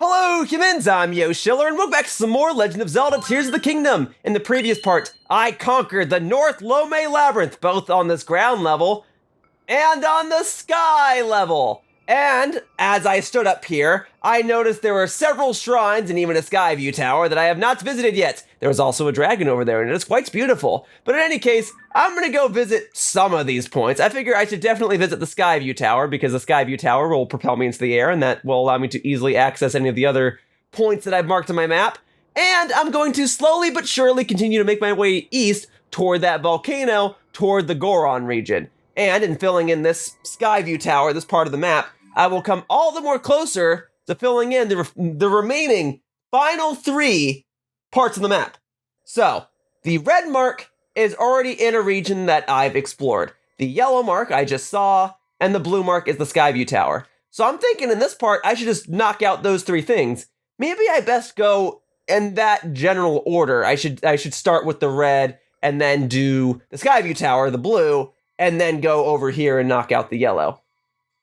Hello humans, I'm Yoshiller, and welcome back to some more Legend of Zelda Tears of the Kingdom. In the previous part, I conquered the North Lome Labyrinth, both on this ground level and on the sky level. And as I stood up here, I noticed there were several shrines and even a Skyview tower that I have not visited yet. There was also a dragon over there, and it's quite beautiful. But in any case, I'm gonna go visit some of these points. I figure I should definitely visit the Skyview tower, because the Skyview tower will propel me into the air, and that will allow me to easily access any of the other points that I've marked on my map. And I'm going to slowly but surely continue to make my way east toward that volcano, toward the Goron region. And in filling in this Skyview tower, this part of the map, I will come all the more closer to filling in the remaining final 3 parts of the map. So, the red mark is already in a region that I've explored. The yellow mark I just saw, and the blue mark is the Skyview tower. So I'm thinking in this part, I should just knock out those 3 things. Maybe I best go in that general order. I should start with the red, and then do the Skyview tower, the blue, and then go over here and knock out the yellow.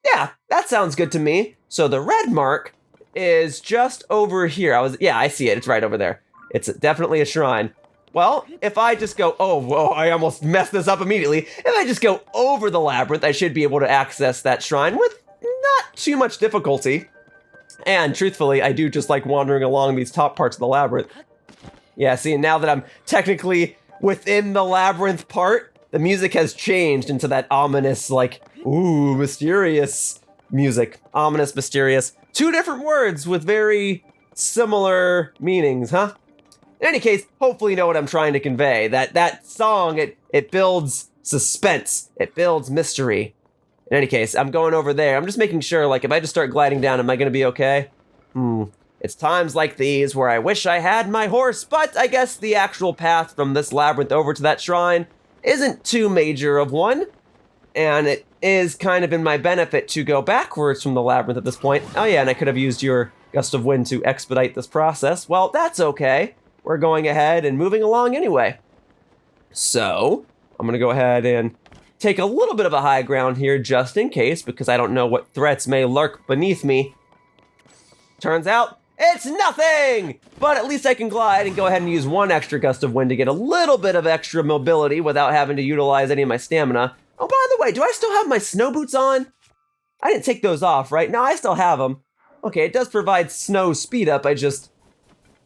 Yeah, that sounds good to me. So the red mark is just over here. I see it. It's right over there. It's definitely a shrine. Well, if I just go, oh, whoa, I almost messed this up immediately. If I just go over the labyrinth, I should be able to access that shrine with not too much difficulty. And truthfully, I do just like wandering along these top parts of the labyrinth. Yeah, see, now that I'm technically within the labyrinth part, the music has changed into that ominous, like, ooh, mysterious music. Ominous, mysterious. 2 different words with very similar meanings, huh? In any case, hopefully you know what I'm trying to convey. That song, it builds suspense. It builds mystery. In any case, I'm going over there. I'm just making sure, like, if I just start gliding down, am I going to be okay? It's times like these where I wish I had my horse, but I guess the actual path from this labyrinth over to that shrine isn't too major of one. And it is kind of in my benefit to go backwards from the labyrinth at this point. Oh yeah, and I could have used your gust of wind to expedite this process. Well, that's okay. We're going ahead and moving along anyway. So, I'm gonna go ahead and take a little bit of a high ground here just in case, because I don't know what threats may lurk beneath me. Turns out, it's nothing! But at least I can glide and go ahead and use 1 extra gust of wind to get a little bit of extra mobility without having to utilize any of my stamina. Oh, by the way, do I still have my snow boots on? I didn't take those off, right? No, I still have them. Okay, it does provide snow speed up. I just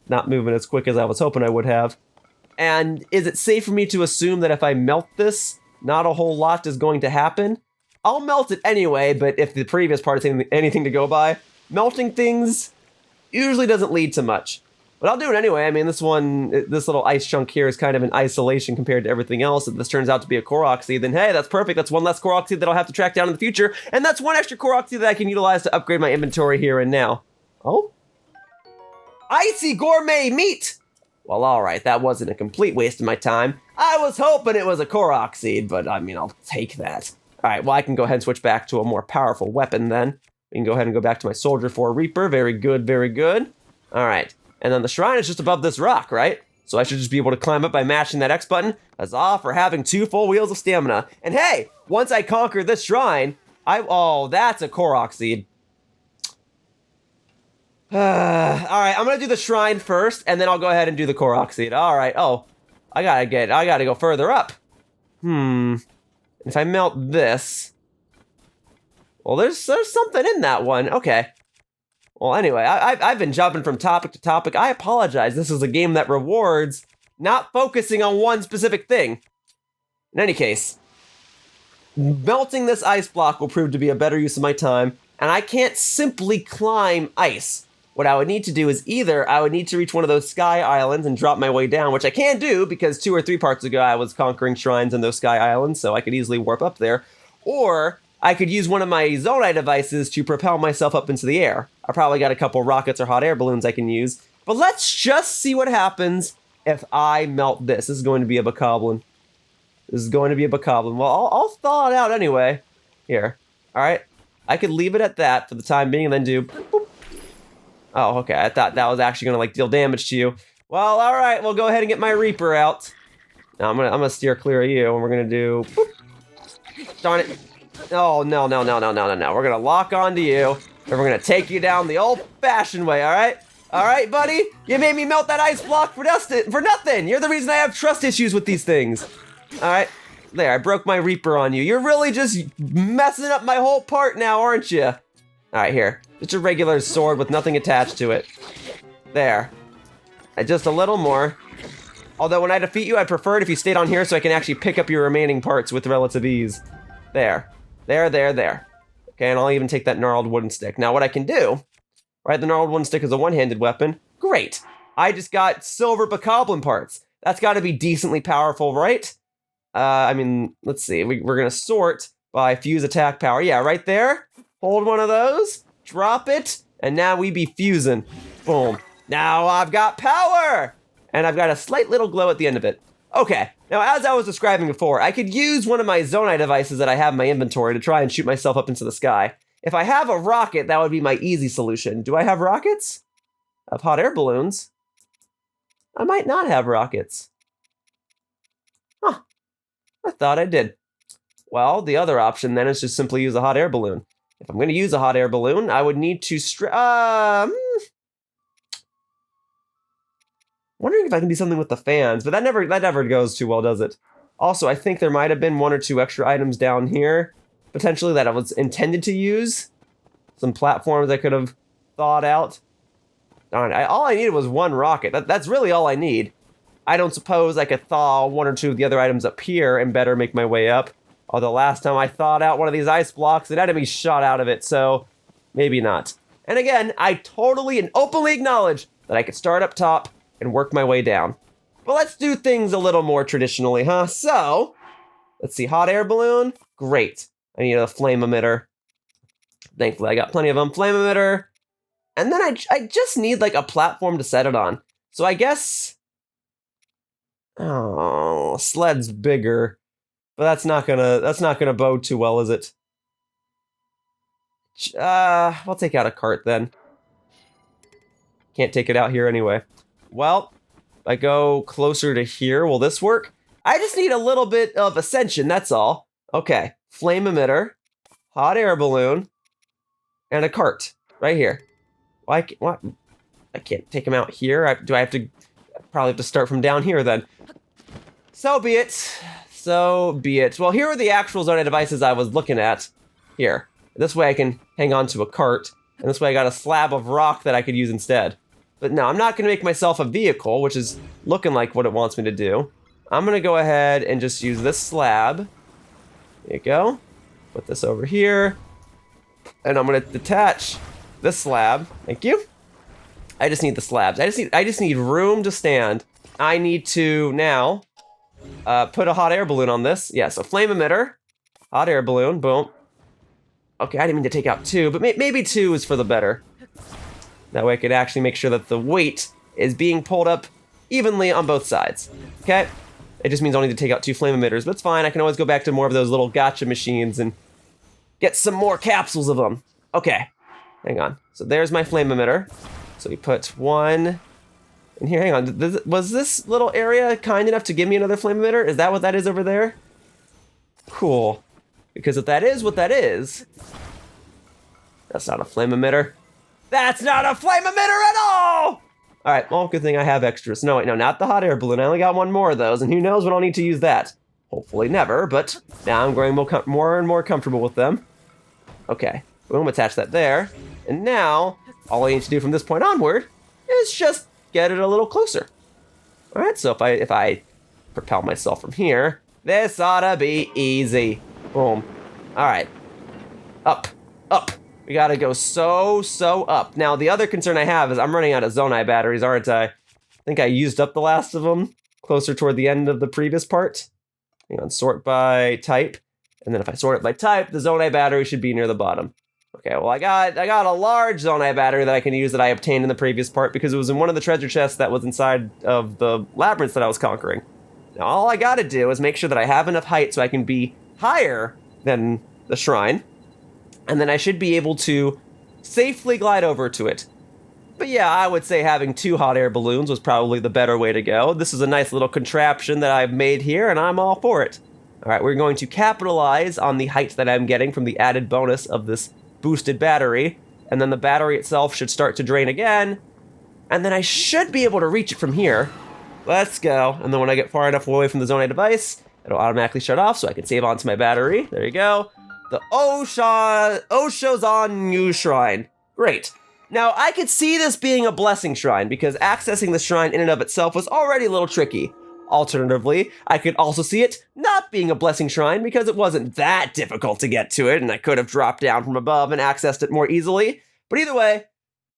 not moving as quick as I was hoping I would have. And is it safe for me to assume that if I melt this, not a whole lot is going to happen? I'll melt it anyway, but if the previous part is anything to go by, melting things usually doesn't lead to much. But I'll do it anyway. I mean, this little ice chunk here is kind of in isolation compared to everything else. If this turns out to be a Korok seed, then hey, that's perfect. That's 1 less Korok seed that I'll have to track down in the future. And that's 1 extra Korok seed that I can utilize to upgrade my inventory here and now. Oh? Icy gourmet meat! Well, alright, that wasn't a complete waste of my time. I was hoping it was a Korok seed, but I mean, I'll take that. Alright, well, I can go ahead and switch back to a more powerful weapon then. We can go ahead and go back to my Soldier 4 Reaper. Very good, very good. Alright. And then the shrine is just above this rock, right? So I should just be able to climb up by mashing that X button. Huzzah for having 2 full wheels of stamina. And hey, once I conquer this shrine, oh, that's a Korok seed. Alright, I'm gonna do the shrine first, and then I'll go ahead and do the Korok seed. Alright, oh, I gotta go further up. If I melt this, well, there's something in that one. Okay. Well, anyway, I've been jumping from topic to topic. I apologize. This is a game that rewards not focusing on one specific thing. In any case, melting this ice block will prove to be a better use of my time, and I can't simply climb ice. What I would need to do is either I would need to reach one of those sky islands and drop my way down, which I can do because 2 or 3 parts ago I was conquering shrines in those sky islands, so I could easily warp up there. Or I could use one of my Zonai devices to propel myself up into the air. I probably got a couple rockets or hot air balloons I can use. But let's just see what happens if I melt this. This is going to be a bokoblin. Well, I'll thaw it out anyway. Here. Alright. I could leave it at that for the time being and then do boop. Oh, okay. I thought that was actually going to like deal damage to you. Well, alright. We'll go ahead and get my Reaper out. Now I'm gonna steer clear of you and we're gonna do boop. Darn it. Oh, no. We're gonna lock onto you. And we're gonna take you down the old-fashioned way, all right? All right, buddy? You made me melt that ice block for nothing. You're the reason I have trust issues with these things. All right, there, I broke my Reaper on you. You're really just messing up my whole part now, aren't you? All right, here, just a regular sword with nothing attached to it. There, just a little more. Although when I defeat you, I'd prefer it if you stayed on here so I can actually pick up your remaining parts with relative ease. There. Okay, and I'll even take that gnarled wooden stick. Now what I can do, right, the gnarled wooden stick is a one-handed weapon. Great. I just got silver bokoblin parts. That's got to be decently powerful, right? I mean, let's see. We're going to sort by fuse attack power. Yeah, right there. Hold one of those. Drop it. And now we be fusing. Boom. Now I've got power. And I've got a slight little glow at the end of it. Okay, now as I was describing before, I could use one of my Zonai devices that I have in my inventory to try and shoot myself up into the sky. If I have a rocket, that would be my easy solution. Do I have rockets? I have hot air balloons. I might not have rockets. Huh, I thought I did. Well, the other option then is just simply use a hot air balloon. If I'm gonna use a hot air balloon, I would need to wondering if I can do something with the fans, but that never goes too well, does it? Also, I think there might have been one or two extra items down here, potentially, that I was intended to use. Some platforms I could have thawed out. Darn, all I needed was one rocket. That's really all I need. I don't suppose I could thaw one or two of the other items up here and better make my way up. Although last time I thawed out one of these ice blocks, it had to be shot out of it, so maybe not. And again, I totally and openly acknowledge that I could start up top and work my way down. But let's do things a little more traditionally, huh? So, let's see, hot air balloon, great. I need a flame emitter. Thankfully, I got plenty of them. Flame emitter, and then I just need like a platform to set it on. So I guess, oh, sled's bigger, but that's not gonna bode too well, is it? We'll take out a cart then. Can't take it out here anyway. Well, if I go closer to here, will this work? I just need a little bit of ascension, that's all. Okay, flame emitter, hot air balloon, and a cart right here. What? I can't take them out here. Do I have to? Probably have to start from down here then. So be it. So be it. Well, here are the actual Zonai devices I was looking at. Here. This way I can hang on to a cart, and this way I got a slab of rock that I could use instead. But no, I'm not going to make myself a vehicle, which is looking like what it wants me to do. I'm going to go ahead and just use this slab. There you go. Put this over here. And I'm going to detach this slab. Thank you. I just need the slabs. I just need room to stand. I need to now put a hot air balloon on this. Yeah, so flame emitter, hot air balloon, boom. Okay, I didn't mean to take out two, but maybe two is for the better. That way I could actually make sure that the weight is being pulled up evenly on both sides. Okay? It just means I'll need to take out two flame emitters, but it's fine. I can always go back to more of those little gotcha machines and get some more capsules of them. Okay. Hang on. So there's my flame emitter. So we put one in here. Hang on. Was this little area kind enough to give me another flame emitter? Is that what that is over there? Cool. Because if that is what that is, that's not a flame emitter. That's not a flame emitter at all! Alright, well, good thing I have extras. No, wait, no, not the hot air balloon. I only got one more of those, and who knows when I'll need to use that. Hopefully never, but now I'm growing more and more comfortable with them. Okay, boom, attach that there. And now, all I need to do from this point onward is just get it a little closer. Alright, so if I propel myself from here, this ought to be easy. Boom. Alright. Up. Up. We gotta go so up. Now, the other concern I have is I'm running out of Zonai batteries, aren't I? I think I used up the last of them closer toward the end of the previous part. Hang on, sort by type. And then if I sort it by type, the Zonai battery should be near the bottom. Okay, well, I got a large Zonai battery that I can use that I obtained in the previous part because it was in one of the treasure chests that was inside of the labyrinths that I was conquering. Now, all I gotta do is make sure that I have enough height so I can be higher than the shrine. And then I should be able to safely glide over to it. But yeah, I would say having two hot air balloons was probably the better way to go. This is a nice little contraption that I've made here, and I'm all for it. Alright, we're going to capitalize on the height that I'm getting from the added bonus of this boosted battery. and then the battery itself should start to drain again, and then I should be able to reach it from here. Let's go. And then when I get far enough away from the Zonai device, it'll automatically shut off so I can save onto my battery. There you go. The Oshozan-u Shrine. Great. Now, I could see this being a blessing shrine because accessing the shrine in and of itself was already a little tricky. Alternatively, I could also see it not being a blessing shrine because it wasn't that difficult to get to it and I could have dropped down from above and accessed it more easily. But either way,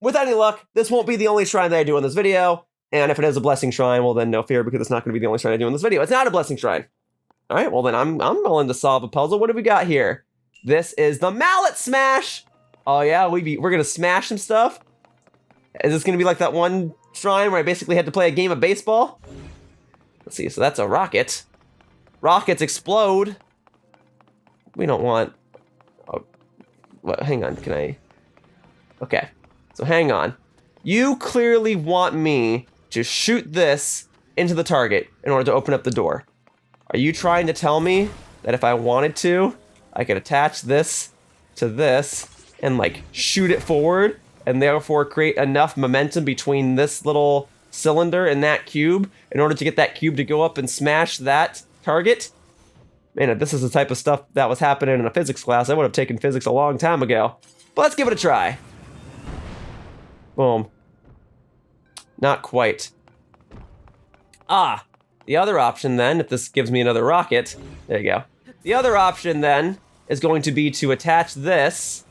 with any luck, this won't be the only shrine that I do in this video. And if it is a blessing shrine, well then no fear because it's not going to be the only shrine I do in this video. It's not a blessing shrine. All right, well then I'm willing to solve a puzzle. What do we got here? This is the Mallet Smash. Oh yeah, we're going to smash some stuff. Is this going to be like that one shrine where I basically had to play a game of baseball? Let's see, so that's a rocket. Rockets explode. We don't want... Oh, what, hang on, can I... Okay, so hang on. You clearly want me to shoot this into the target in order to open up the door. Are you trying to tell me that if I wanted to, I could attach this to this and like shoot it forward and therefore create enough momentum between this little cylinder and that cube in order to get that cube to go up and smash that target? Man, if this is the type of stuff that was happening in a physics class, I would have taken physics a long time ago. But let's give it a try. Boom. Not quite. Ah, the other option then, if this gives me another rocket, there you go. The other option then is going to be to attach this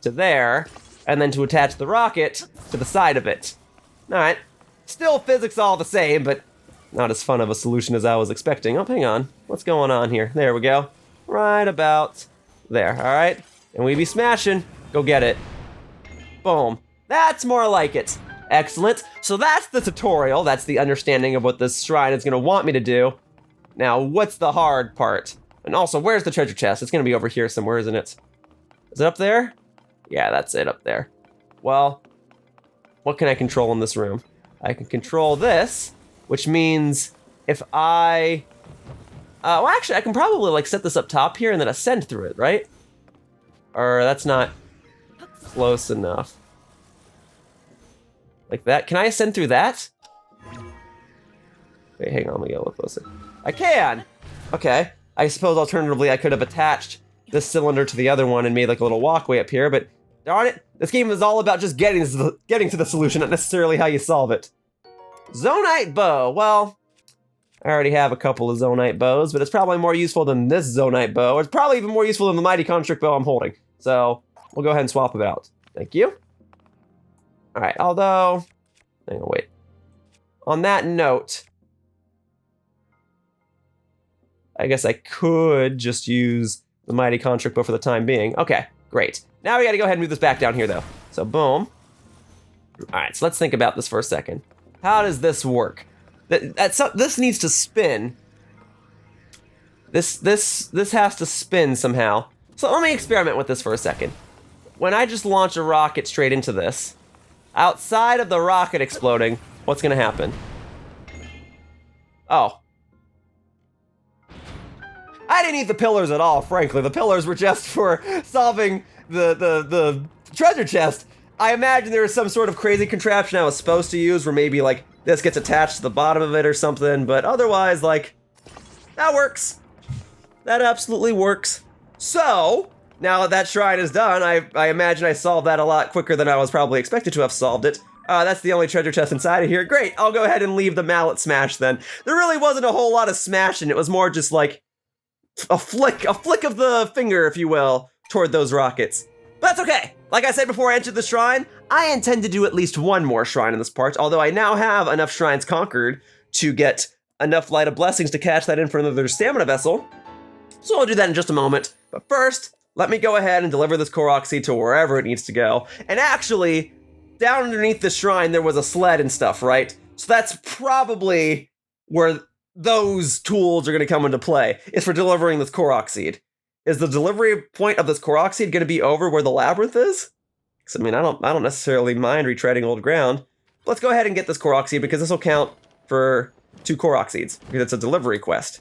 to there, and then to attach the rocket to the side of it. All right, still physics all the same, but not as fun of a solution as I was expecting. Oh, hang on, what's going on here? There we go, right about there, all right? And we be smashing, go get it. Boom, that's more like it. Excellent. So that's the tutorial. That's the understanding of what this shrine is going to want me to do. Now, what's the hard part? And also, where's the treasure chest? It's going to be over here somewhere, isn't it? Is it up there? Yeah, that's it up there. Well, what can I control in this room? I can control this, which means if I... well, actually, I can probably like set this up top here and then ascend through it, right? Or that's not close enough. Like that? Can I ascend through that? Wait, hang on, let me get a little closer. I can! Okay. I suppose alternatively I could have attached this cylinder to the other one and made like a little walkway up here, but darn it, this game is all about just getting to the solution, not necessarily how you solve it. Zonite bow. Well, I already have a couple of Zonite bows, but it's probably more useful than this Zonite bow. It's probably even more useful than the Mighty Construct bow I'm holding. So, we'll go ahead and swap it out. Thank you. Alright, although... Hang on, wait. On that note... I guess I could just use the Mighty Construct bow for the time being. Okay, great. Now we gotta go ahead and move this back down here, though. So, boom. Alright, so let's think about this for a second. How does this work? This needs to spin. This has to spin somehow. So let me experiment with this for a second. When I just launch a rocket straight into this, outside of the rocket exploding, what's gonna happen? Oh. I didn't need the pillars at all, frankly. The pillars were just for solving the treasure chest. I imagine there was some sort of crazy contraption I was supposed to use where maybe like this gets attached to the bottom of it or something, but otherwise, like, that works. That absolutely works. So, now that shrine is done, I imagine I solved that a lot quicker than I was probably expected to have solved it. That's the only treasure chest inside of here. Great, I'll go ahead and leave the mallet smash then. There really wasn't a whole lot of smashing. It was more just like a flick of the finger, if you will, toward those rockets. But that's okay. Like I said before I entered the shrine, I intend to do at least one more shrine in this part, although I now have enough shrines conquered to get enough Light of Blessings to catch that in for another stamina vessel. So I'll do that in just a moment. But first, let me go ahead and deliver this Korok seed to wherever it needs to go. And actually, down underneath the shrine, there was a sled and stuff, right? So that's probably where those tools are going to come into play, is for delivering this Korok seed. Is the delivery point of this Korok seed going to be over where the labyrinth is? Because I mean, I don't necessarily mind retreading old ground. But let's go ahead and get this Korok seed because this will count for 2 Korok seeds because it's a delivery quest.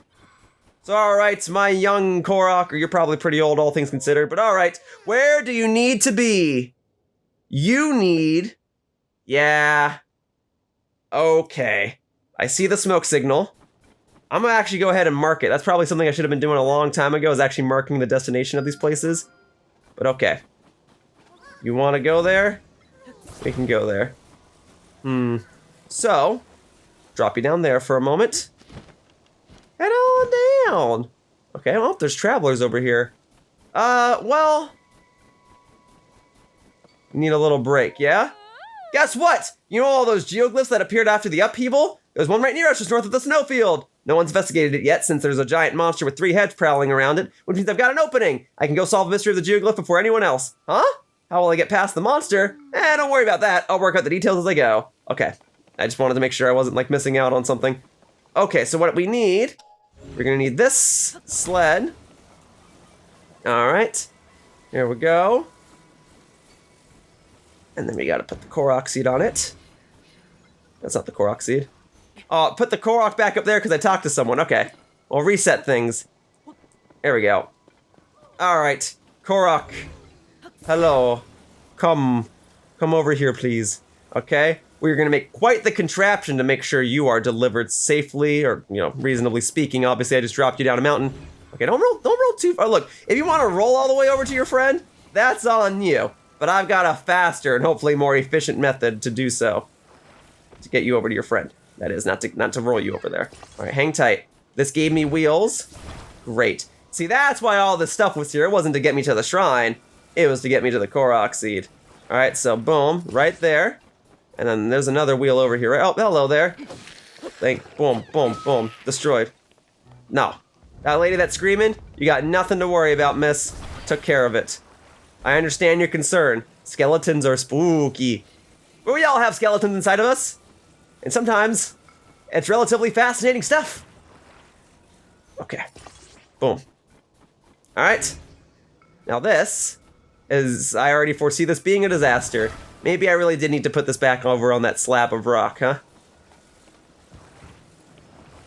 So alright, my young Korok, or you're probably pretty old all things considered, but alright, where do you need to be? You need... Yeah. Okay. I see the smoke signal. I'm gonna actually go ahead and mark it. That's probably something I should have been doing a long time ago, is actually marking the destination of these places. But okay. You want to go there? We can go there. So, drop you down there for a moment. Head on down. Okay, well, there's travelers over here. Well... Need a little break, yeah? Guess what? You know all those geoglyphs that appeared after the upheaval? There's one right near us, just north of the snowfield. No one's investigated it yet, since there's a giant monster with 3 heads prowling around it, which means I've got an opening. I can go solve the mystery of the geoglyph before anyone else. Huh? How will I get past the monster? Don't worry about that. I'll work out the details as I go. Okay. I just wanted to make sure I wasn't, like, missing out on something. Okay, so what we need... We're gonna need this sled. Alright. Here we go. And then we gotta put the Korok seed on it. That's not the Korok seed. Oh, put the Korok back up there because I talked to someone. Okay. We'll reset things. There we go. Alright. Korok. Hello. Come over here, please. Okay? We're gonna make quite the contraption to make sure you are delivered safely, or, you know, reasonably speaking. Obviously, I just dropped you down a mountain. Okay, don't roll too far. Look, if you want to roll all the way over to your friend, that's on you. But I've got a faster and hopefully more efficient method to do so. To get you over to your friend. That is, not to roll you over there. Alright, hang tight. This gave me wheels. Great. See, that's why all this stuff was here. It wasn't to get me to the shrine. It was to get me to the Korok seed. Alright, so boom, right there. And then there's another wheel over here. Oh, hello there. Boom, boom, boom. Destroyed. No. That lady that's screaming, you got nothing to worry about, miss. Took care of it. I understand your concern. Skeletons are spooky. But we all have skeletons inside of us. And sometimes, it's relatively fascinating stuff. Okay. Boom. Alright. Now this is... I already foresee this being a disaster. Maybe I really did need to put this back over on that slab of rock, huh?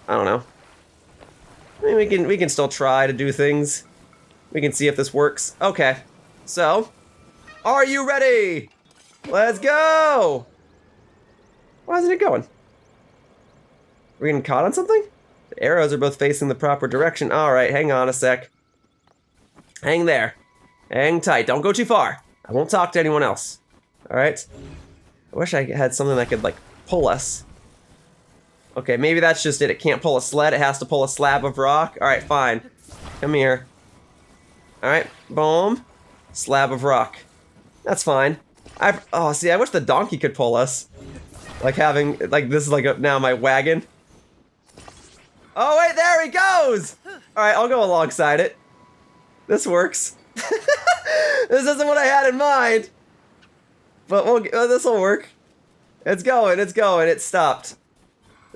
I don't know. I mean, we can still try to do things. We can see if this works. Okay. So, are you ready? Let's go! Why isn't it going? We're getting caught on something? The arrows are both facing the proper direction. Alright, hang on a sec. Hang there. Hang tight. Don't go too far. I won't talk to anyone else. Alright? I wish I had something that could, like, pull us. Okay, maybe that's just it. It can't pull a sled. It has to pull a slab of rock. Alright, fine. Come here. Alright, boom. Slab of rock. That's fine. Oh, see, I wish the donkey could pull us. Like having, like, this is like now my wagon. Oh, wait, there he goes! Alright, I'll go alongside it. This works. This isn't what I had in mind. But this'll work. It's going, it stopped.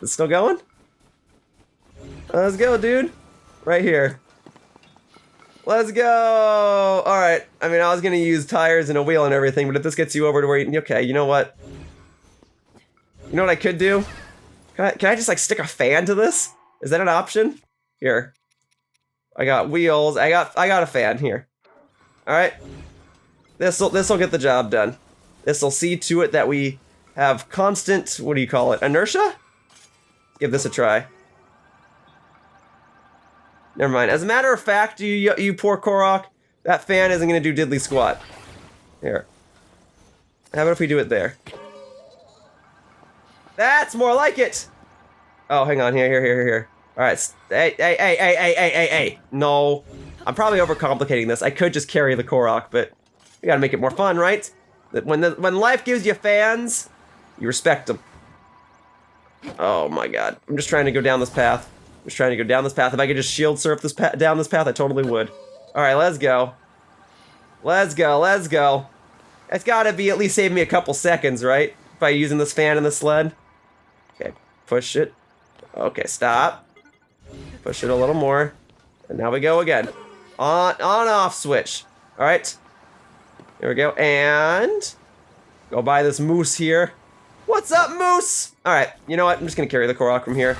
It's still going? Let's go, dude. Right here. Let's go! Alright, I mean, I was gonna use tires and a wheel and everything, but if this gets you over to where you... Okay, you know what? You know what I could do? Can I just, like, stick a fan to this? Is that an option? Here. I got wheels. I got a fan here. Alright. This'll get the job done. This'll see to it that we have constant... What do you call it? Inertia? Give this a try. Never mind. As a matter of fact, you poor Korok, that fan isn't going to do diddly squat. Here. How about if we do it there? That's more like it! Oh, hang on. Here. Alright. Hey. No. I'm probably overcomplicating this. I could just carry the Korok, but we gotta make it more fun, right? When life gives you fans, you respect them. Oh my god. I'm just trying to go down this path. If I could just shield surf down this path, I totally would. Alright, let's go. Let's go. It's gotta be at least saving me a couple seconds, right? By using this fan and the sled. Okay, push it. Okay, stop. Push it a little more. And now we go again. On, off switch. Alright. Here we go. And... go by this moose here. What's up, moose? Alright, you know what? I'm just gonna carry the Korok from here.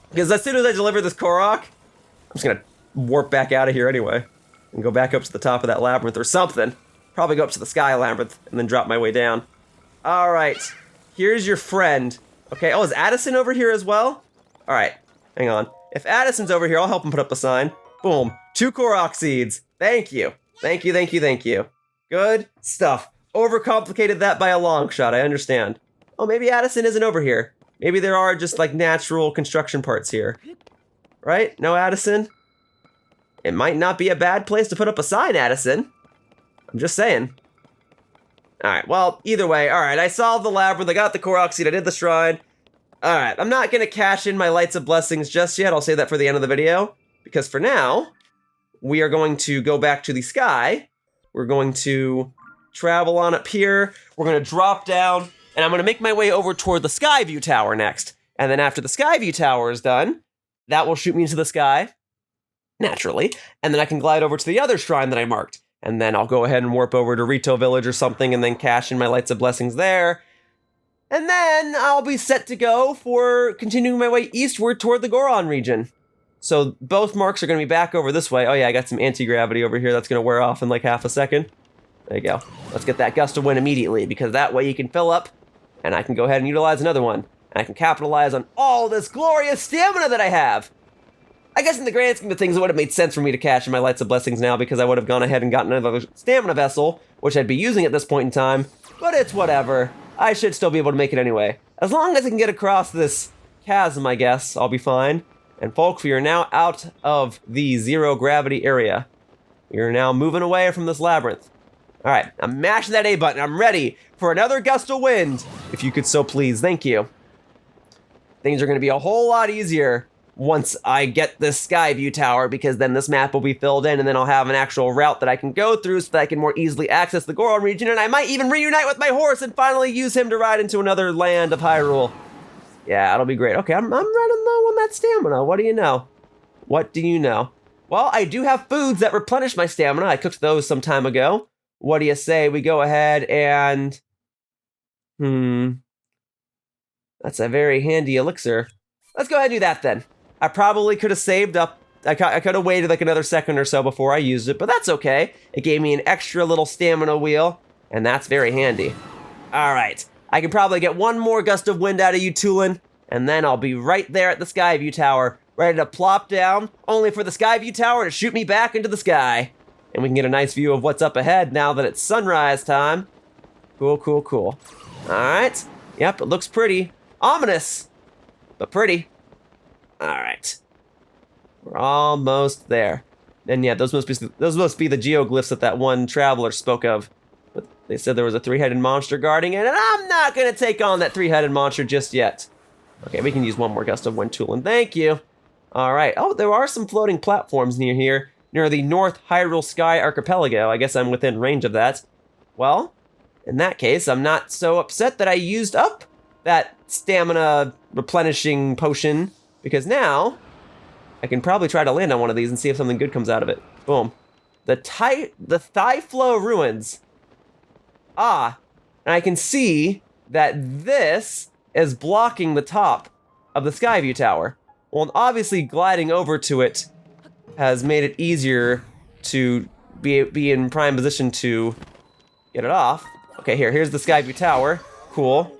Because as soon as I deliver this Korok, I'm just gonna warp back out of here anyway. And go back up to the top of that labyrinth or something. Probably go up to the Sky Labyrinth and then drop my way down. All right, here's your friend. Okay, oh, is Addison over here as well? All right, hang on. If Addison's over here, I'll help him put up a sign. Boom, 2 Korok seeds. Thank you. Thank you, thank you, thank you. Good stuff. Overcomplicated that by a long shot, I understand. Oh, maybe Addison isn't over here. Maybe there are just like natural construction parts here. Right? No Addison? It might not be a bad place to put up a sign, Addison. I'm just saying. Alright, well, either way, alright, I solved the labyrinth, I got the Korok seed, I did the shrine. Alright, I'm not gonna cash in my Lights of Blessings just yet, I'll save that for the end of the video. Because for now, we are going to go back to the sky. We're going to travel on up here, we're gonna drop down, and I'm gonna make my way over toward the Skyview Tower next. And then after the Skyview Tower is done, that will shoot me into the sky, naturally, and then I can glide over to the other shrine that I marked. And then I'll go ahead and warp over to Rito Village or something and then cash in my Lights of Blessings there. And then I'll be set to go for continuing my way eastward toward the Goron region. So both marks are going to be back over this way. Oh yeah, I got some anti-gravity over here that's going to wear off in like half a second. There you go. Let's get that gust of wind immediately, because that way you can fill up, and I can go ahead and utilize another one. And I can capitalize on all this glorious stamina that I have. I guess in the grand scheme of things, it would have made sense for me to cash in my Lights of Blessings now, because I would have gone ahead and gotten another stamina vessel, which I'd be using at this point in time, but it's whatever. I should still be able to make it anyway. As long as I can get across this chasm, I guess, I'll be fine. And folks, we are now out of the zero gravity area. We are now moving away from this labyrinth. All right, I'm mashing that A button. I'm ready for another gust of wind, if you could so please. Thank you. Things are going to be a whole lot easier once I get this Skyview Tower, because then this map will be filled in, and then I'll have an actual route that I can go through so that I can more easily access the Goron region, and I might even reunite with my horse and finally use him to ride into another land of Hyrule. Yeah, it'll be great. Okay, I'm running low on that stamina. What do you know? What do you know? Well, I do have foods that replenish my stamina. I cooked those some time ago. What do you say we go ahead and... That's a very handy elixir. Let's go ahead and do that then. I probably could have saved up. I could have waited like another second or so before I used it, but that's okay. It gave me an extra little stamina wheel, and that's very handy. All right, I can probably get one more gust of wind out of you, Tulin, and then I'll be right there at the Skyview Tower, ready to plop down, only for the Skyview Tower to shoot me back into the sky. And we can get a nice view of what's up ahead now that it's sunrise time. Cool, cool, cool. All right, yep, it looks pretty. Ominous, but pretty. All right, we're almost there. And yeah, those must be the geoglyphs that one traveler spoke of. But they said there was a 3-headed monster guarding it, and I'm not gonna take on that 3-headed monster just yet. Okay, we can use one more gust of wind tool, and thank you. All right. Oh, there are some floating platforms near here, near the North Hyrule Sky Archipelago. I guess I'm within range of that. Well, in that case, I'm not so upset that I used up that stamina replenishing potion, because now I can probably try to land on one of these and see if something good comes out of it. Boom. The Thyphlo ruins. Ah, and I can see that this is blocking the top of the Skyview Tower. Well, and obviously gliding over to it has made it easier to be in prime position to get it off. Okay, here's the Skyview Tower. Cool.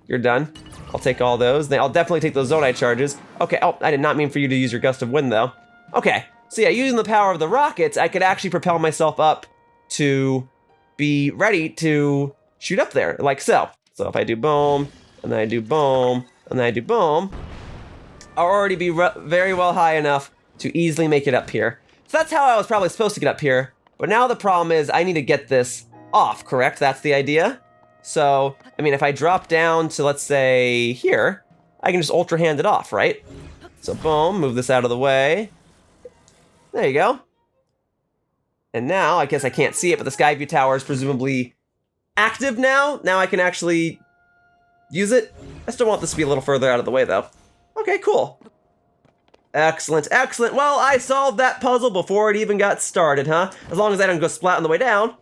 You're done. I'll take all those. I'll definitely take those Zonite charges. Okay, oh, I did not mean for you to use your Gust of Wind, though. Okay, so yeah, using the power of the rockets, I could actually propel myself up to be ready to shoot up there, like so. So if I do boom, and then I do boom, and then I do boom, I'll already be very well high enough to easily make it up here. So that's how I was probably supposed to get up here. But now the problem is I need to get this off, correct? That's the idea? So, I mean, if I drop down to, let's say, here, I can just Ultra Hand it off, right? So, boom, move this out of the way. There you go. And now, I guess I can't see it, but the Skyview Tower is presumably active now. Now I can actually use it. I still want this to be a little further out of the way, though. Okay, cool. Excellent, excellent. Well, I solved that puzzle before it even got started, huh? As long as I don't go splat on the way down,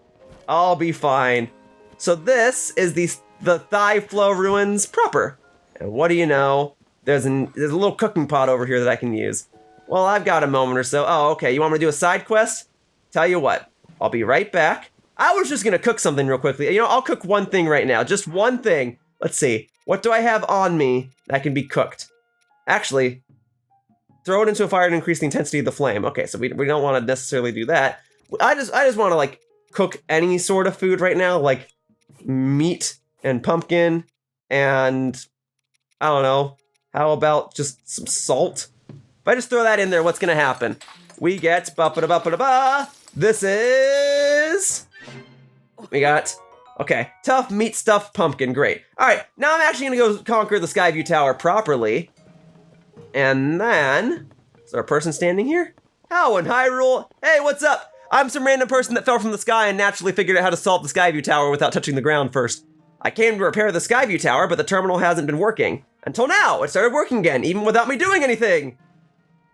I'll be fine. So this is the Thyphlo ruins proper. And what do you know? There's a little cooking pot over here that I can use. Well, I've got a moment or so. Oh, okay, you want me to do a side quest? Tell you what, I'll be right back. I was just gonna cook something real quickly. You know, I'll cook one thing right now, just one thing. Let's see, what do I have on me that can be cooked? Actually, throw it into a fire to increase the intensity of the flame. Okay, so we don't want to necessarily do that. I just want to like cook any sort of food right now, like meat and pumpkin and I don't know. How about just some salt? If I just throw that in there, what's gonna happen? We get ba-ba-da-ba-ba-da-ba. This is we got okay, tough meat stuffed pumpkin, great. All right, now I'm actually gonna go conquer the Skyview Tower properly. And then, is there a person standing here? Oh, in Hyrule. Hey, what's up? I'm some random person that fell from the sky and naturally figured out how to solve the Skyview Tower without touching the ground first. I came to repair the Skyview Tower, but the terminal hasn't been working. Until now, it started working again, even without me doing anything.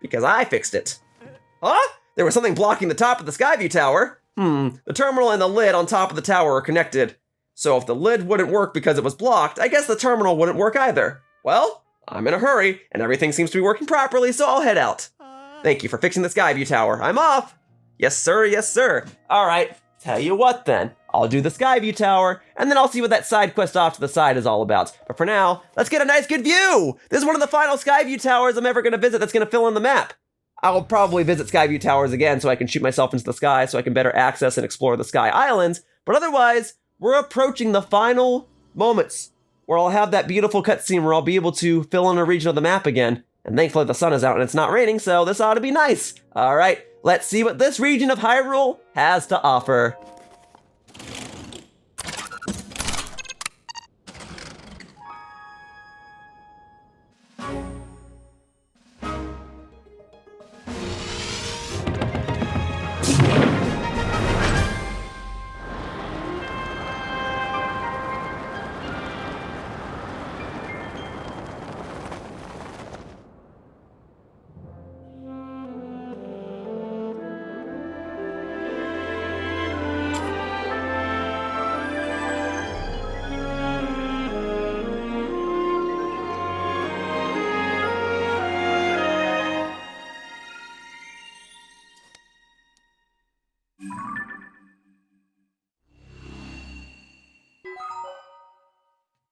Because I fixed it. Huh? There was something blocking the top of the Skyview Tower. The terminal and the lid on top of the tower are connected. So if the lid wouldn't work because it was blocked, I guess the terminal wouldn't work either. Well, I'm in a hurry, and everything seems to be working properly, so I'll head out. Thank you for fixing the Skyview Tower. I'm off. Yes, sir. Yes, sir. All right. Tell you what, then. I'll do the Skyview Tower, and then I'll see what that side quest off to the side is all about. But for now, let's get a nice good view. This is one of the final Skyview Towers I'm ever going to visit that's going to fill in the map. I'll probably visit Skyview Towers again so I can shoot myself into the sky so I can better access and explore the Sky Islands. But otherwise, we're approaching the final moments where I'll have that beautiful cutscene where I'll be able to fill in a region of the map again. And thankfully the sun is out and it's not raining, so this ought to be nice. All right, let's see what this region of Hyrule has to offer.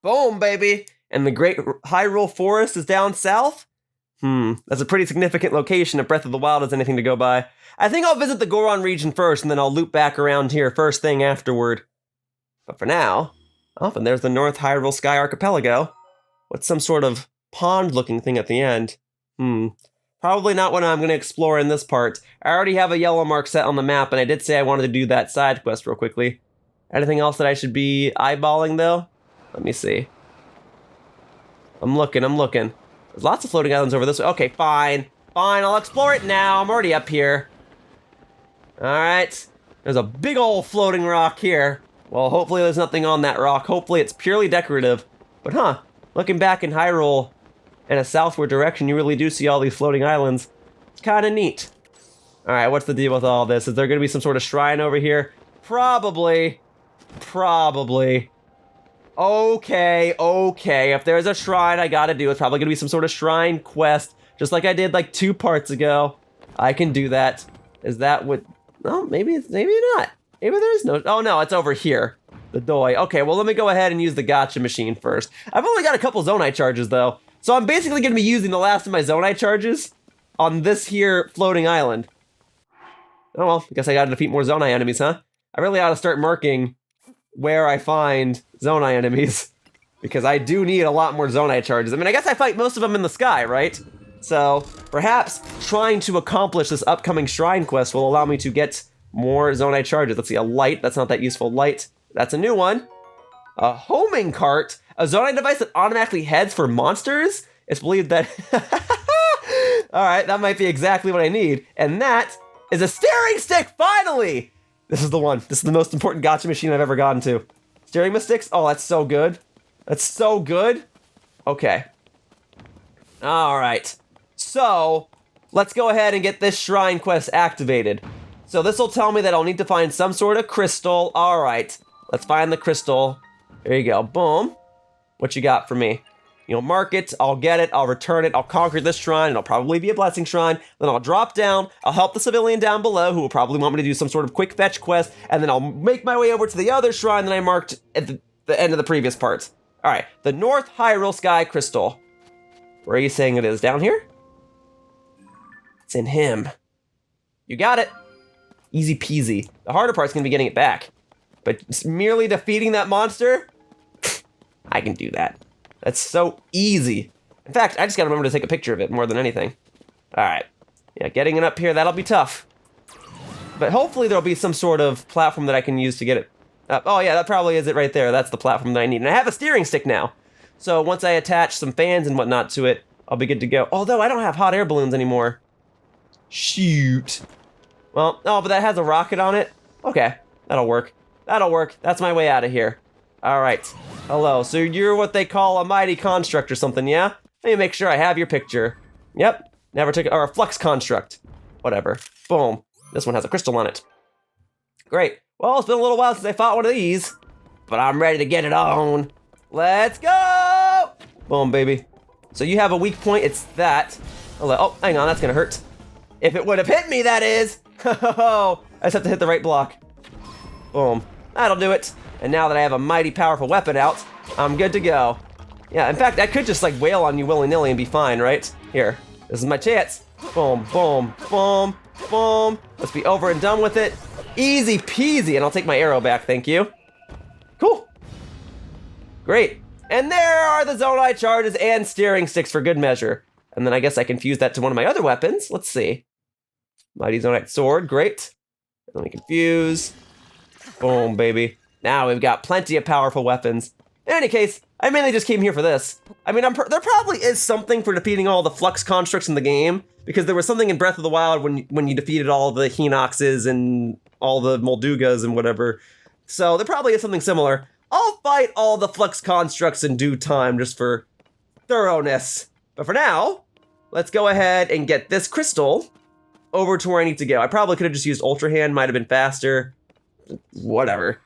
Boom, baby! And the Great Hyrule Forest is down south? That's a pretty significant location if Breath of the Wild is anything to go by. I think I'll visit the Goron region first, and then I'll loop back around here first thing afterward. But for now, and there's the North Hyrule Sky Archipelago. What's some sort of pond-looking thing at the end? Probably not what I'm going to explore in this part. I already have a yellow mark set on the map, and I did say I wanted to do that side quest real quickly. Anything else that I should be eyeballing, though? Let me see. I'm looking. There's lots of floating islands over this way. Okay, fine, I'll explore it now. I'm already up here. All right, there's a big old floating rock here. Well, hopefully there's nothing on that rock. Hopefully it's purely decorative. But looking back in Hyrule in a southward direction, you really do see all these floating islands. It's kind of neat. All right, what's the deal with all this? Is there going to be some sort of shrine over here? Probably. Okay, if there's a shrine I gotta do, it's probably gonna be some sort of shrine quest, just like I did like 2 parts ago. I can do that. Is that what, no, maybe not. Maybe there is no, oh no, it's over here. The Doi. Okay, well let me go ahead and use the gotcha machine first. I've only got a couple Zonai charges though, so I'm basically gonna be using the last of my Zonai charges on this here floating island. Oh well, I guess I gotta defeat more Zonai enemies, huh? I really ought to start marking where I find Zonai enemies, because I do need a lot more Zonai charges. I mean, I guess I fight most of them in the sky, right? So perhaps trying to accomplish this upcoming shrine quest will allow me to get more Zonai charges. Let's see, a light, that's not that useful. Light, that's a new one. A homing cart, a Zonai device that automatically heads for monsters? It's believed that, all right, that might be exactly what I need. And that is a steering stick, finally! This is the one. This is the most important gotcha machine I've ever gotten to. Steering sticks? Oh, that's so good. That's so good. Okay. All right. So, let's go ahead and get this shrine quest activated. So this will tell me that I'll need to find some sort of crystal. All right. Let's find the crystal. There you go. Boom. What you got for me? mark it, I'll get it, I'll return it, I'll conquer this shrine, and it'll probably be a blessing shrine. Then I'll drop down, I'll help the civilian down below, who will probably want me to do some sort of quick fetch quest, and then I'll make my way over to the other shrine that I marked at the end of the previous part. All right, the North Hyrule Sky Crystal. Where are you saying it is? Down here? It's in him. You got it. Easy peasy. The harder part's gonna be getting it back. But merely defeating that monster, I can do that. That's so easy. In fact, I just gotta remember to take a picture of it more than anything. All right, yeah, getting it up here, that'll be tough. But hopefully there'll be some sort of platform that I can use to get it up. Oh yeah, that probably is it right there. That's the platform that I need. And I have a steering stick now. So once I attach some fans and whatnot to it, I'll be good to go. Although I don't have hot air balloons anymore. Shoot. Well, oh, but that has a rocket on it. Okay, that'll work. That'll work. That's my way out of here. All right. Hello. So you're what they call a mighty construct or something, yeah? Let me make sure I have your picture. Yep. Never took it. Or a flux construct. Whatever. Boom. This one has a crystal on it. Great. Well, it's been a little while since I fought one of these, but I'm ready to get it on. Let's go! Boom, baby. So you have a weak point. It's that. Oh, hang on. That's gonna hurt. If it would have hit me, that is. I just have to hit the right block. Boom. That'll do it. And now that I have a mighty powerful weapon out, I'm good to go. Yeah, in fact, I could just like wail on you willy-nilly and be fine, right? Here, this is my chance. Boom, boom, boom, boom. Let's be over and done with it. Easy peasy, and I'll take my arrow back, thank you. Cool. Great. And there are the Zonai charges and steering sticks for good measure. And then I guess I can fuse that to one of my other weapons. Let's see. Mighty Zonite sword, great. Let me confuse. Boom, baby. Now we've got plenty of powerful weapons. In any case, I mainly just came here for this. I mean, there probably is something for defeating all the Flux constructs in the game, because there was something in Breath of the Wild when you defeated all the Hinoxes and all the Moldugas and whatever. So there probably is something similar. I'll fight all the Flux constructs in due time just for thoroughness. But for now, let's go ahead and get this crystal over to where I need to go. I probably could have just used Ultra Hand, might have been faster. Whatever.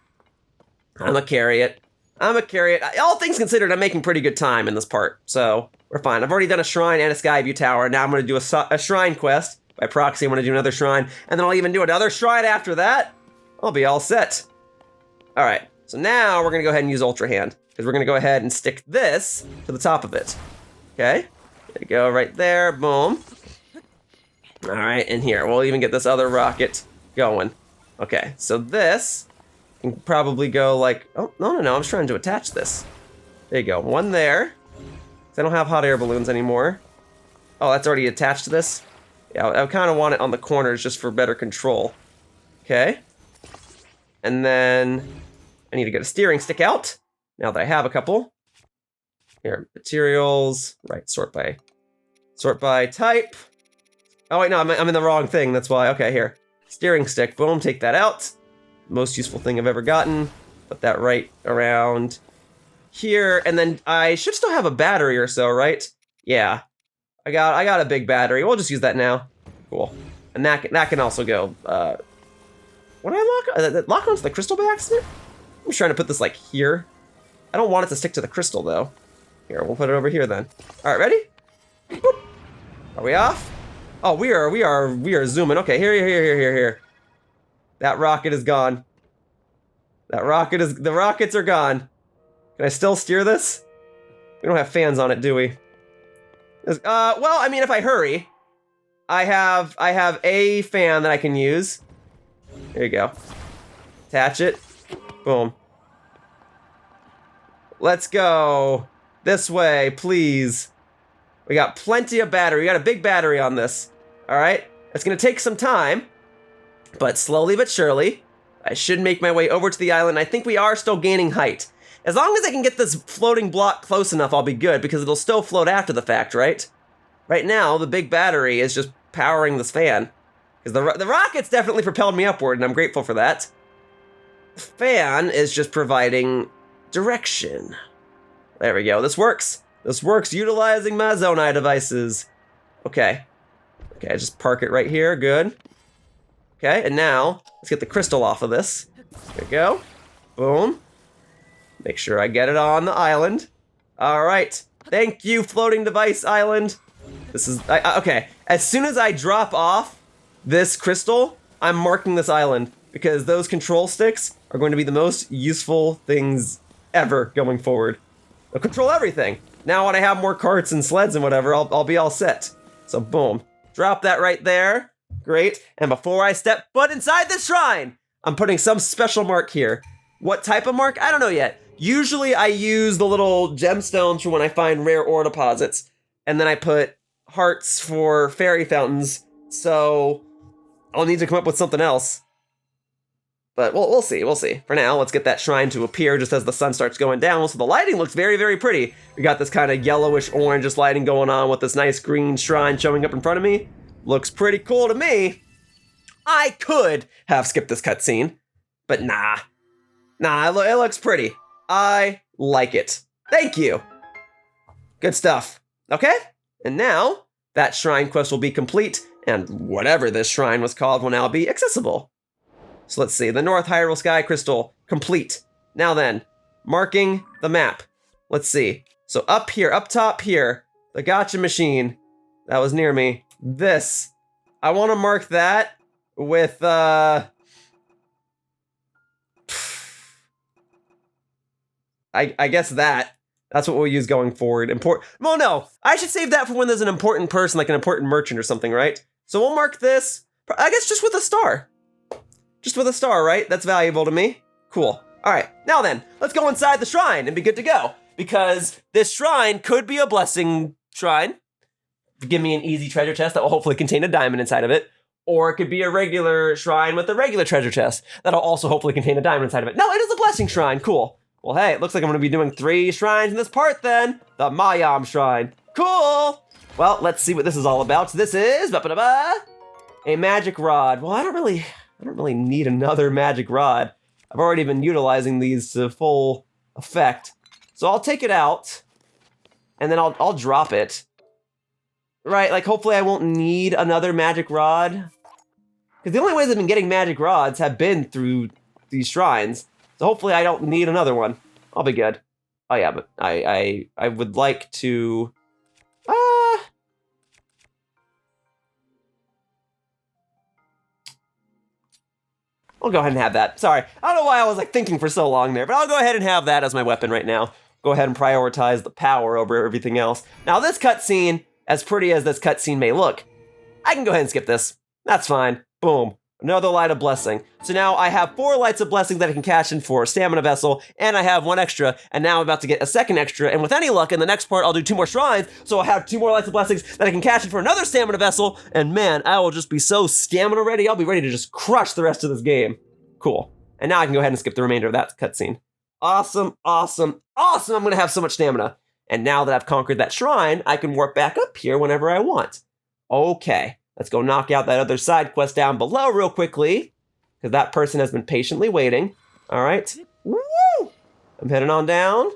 I'm a carry it. All things considered, I'm making pretty good time in this part, so we're fine. I've already done a shrine and a Skyview tower. Now I'm going to do a shrine quest. By proxy, I'm going to do another shrine, and then I'll even do another shrine after that. I'll be all set. All right, so now we're going to go ahead and use Ultra Hand, because we're going to go ahead and stick this to the top of it. Okay, there you go, right there, boom. All right, and here, we'll even get this other rocket going. Okay, so this can probably go like, oh, no, I'm just trying to attach this. There you go, one there. I don't have hot air balloons anymore. Oh, that's already attached to this? Yeah, I kind of want it on the corners just for better control. Okay. And then I need to get a steering stick out, now that I have a couple. Here, materials, right, sort by type. Oh wait, no, I'm in the wrong thing, that's why. Okay, here. Steering stick, boom, take that out. Most useful thing I've ever gotten. Put that right around here, and then I should still have a battery or so, right? Yeah, I got a big battery. We'll just use that now. Cool. And that can also go. What did I lock? Lock onto the crystal by accident? I'm just trying to put this like here. I don't want it to stick to the crystal though. Here, we'll put it over here then. All right, ready? Boop. Are we off? Oh, we are zooming. Okay, here. That rocket is gone. The rockets are gone. Can I still steer this? We don't have fans on it, do we? Well, I mean, if I hurry, I have a fan that I can use. There you go. Attach it. Boom. Let's go. This way, please. We got plenty of battery. We got a big battery on this. All right? It's gonna take some time, but slowly but surely, I should make my way over to the island. I think we are still gaining height. As long as I can get this floating block close enough, I'll be good, because it'll still float after the fact, right? Right now, the big battery is just powering this fan. Because the rocket's definitely propelled me upward, and I'm grateful for that. The fan is just providing direction. There we go. This works. This works utilizing my Zonai devices. Okay. Okay, just park it right here. Good. Okay, and now, let's get the crystal off of this. There we go. Boom. Make sure I get it on the island. All right. Thank you, floating device island. This is, okay. As soon as I drop off this crystal, I'm marking this island because those control sticks are going to be the most useful things ever going forward. They'll control everything. Now when I have more carts and sleds and whatever, I'll be all set. So boom, drop that right there. Great. And before I step foot inside this shrine, I'm putting some special mark here. What type of mark? I don't know yet. Usually I use the little gemstones for when I find rare ore deposits. And then I put hearts for fairy fountains. So I'll need to come up with something else. But we'll see. For now, let's get that shrine to appear just as the sun starts going down. So the lighting looks very, very pretty. We got this kind of yellowish orangish lighting going on with this nice green shrine showing up in front of me. Looks pretty cool to me. I could have skipped this cutscene, but nah, it looks pretty. I like it. Thank you. Good stuff. Okay, and now that shrine quest will be complete, and whatever this shrine was called will now be accessible. So let's see, the North Hyrule Sky Crystal, complete. Now then, marking the map. Let's see. So up here, up top here, the gotcha machine that was near me. This, I want to mark that with, I guess that's what we'll use going forward. Well, no, I should save that for when there's an important person, like an important merchant or something, right? So we'll mark this, I guess just with a star. Just with a star, right? That's valuable to me. Cool. All right, now then, let's go inside the shrine and be good to go. Because this shrine could be a blessing shrine. Give me an easy treasure chest that will hopefully contain a diamond inside of it. Or it could be a regular shrine with a regular treasure chest that'll also hopefully contain a diamond inside of it. No, it is a blessing shrine. Cool. Well, hey, it looks like I'm going to be doing 3 shrines in this part then. The Mayam Shrine. Cool. Well, let's see what this is all about. So this is a magic rod. Well, I don't really need another magic rod. I've already been utilizing these to full effect. So I'll take it out and then I'll drop it. Right, like hopefully I won't need another magic rod. Because the only ways I've been getting magic rods have been through these shrines. So hopefully I don't need another one. I'll be good. Oh yeah, but I would like to... I'll go ahead and have that. Sorry, I don't know why I was like thinking for so long there, but I'll go ahead and have that as my weapon right now. Go ahead and prioritize the power over everything else. Now this cutscene, as pretty as this cutscene may look, I can go ahead and skip this. That's fine. Boom. Another light of blessing. So now I have 4 lights of blessing that I can cash in for a stamina vessel, and I have 1 extra, and now I'm about to get a second extra, and with any luck, in the next part, I'll do 2 more shrines, so I'll have 2 more lights of blessings that I can cash in for another stamina vessel, and man, I will just be so stamina ready, I'll be ready to just crush the rest of this game. Cool. And now I can go ahead and skip the remainder of that cutscene. Awesome, awesome, awesome! I'm gonna have so much stamina. And now that I've conquered that shrine, I can warp back up here whenever I want. Okay, let's go knock out that other side quest down below real quickly, because that person has been patiently waiting. All right, woo! I'm heading on down.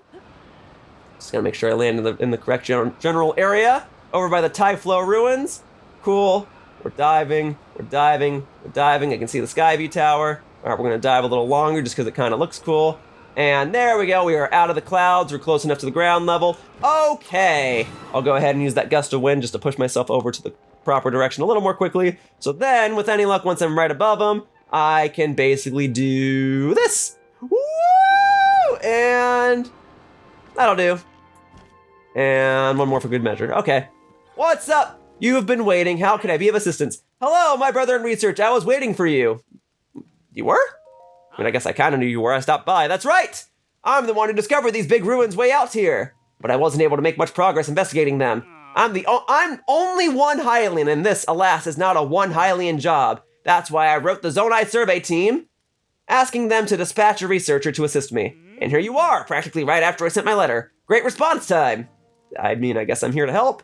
Just gotta make sure I land in the correct general area, over by the Thyphlo ruins. Cool, we're diving, we're diving, we're diving. I can see the Skyview tower. All right, we're gonna dive a little longer just because it kind of looks cool. And there we go, we are out of the clouds, we're close enough to the ground level. Okay, I'll go ahead and use that gust of wind just to push myself over to the proper direction a little more quickly. So then, with any luck, once I'm right above them, I can basically do this. Woo! And that'll do. And 1 more for good measure. Okay. What's up? You have been waiting, how can I be of assistance? Hello, my brother in research, I was waiting for you. You were? I mean, I guess I kind of knew you were. I stopped by. That's right! I'm the one who discovered these big ruins way out here. But I wasn't able to make much progress investigating them. I'm only one Hylian, and this, alas, is not a one Hylian job. That's why I wrote the Zonai survey team, asking them to dispatch a researcher to assist me. And here you are, practically right after I sent my letter. Great response time. I mean, I guess I'm here to help.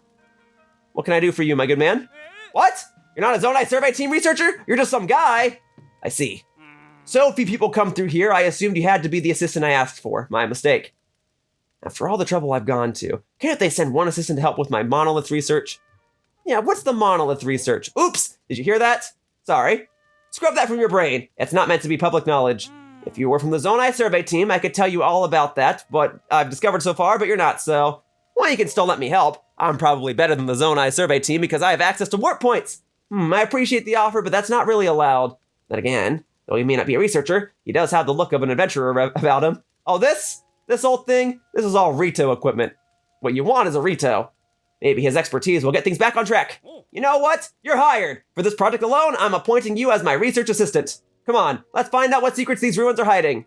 What can I do for you, my good man? What? You're not a Zonai survey team researcher? You're just some guy. I see. So few people come through here, I assumed you had to be the assistant I asked for. My mistake. After all the trouble I've gone to, can't they send one assistant to help with my monolith research? Yeah, what's the monolith research? Oops, did you hear that? Sorry. Scrub that from your brain. It's not meant to be public knowledge. If you were from the Zonai survey team, I could tell you all about that, but I've discovered so far, but you're not, so... Well, you can still let me help. I'm probably better than the Zonai survey team because I have access to warp points. I appreciate the offer, but that's not really allowed. Then again, though he may not be a researcher, he does have the look of an adventurer about him. Oh, this old thing, this is all Rito equipment. What you want is a Rito. Maybe his expertise will get things back on track. You know what? You're hired. For this project alone, I'm appointing you as my research assistant. Come on, let's find out what secrets these ruins are hiding.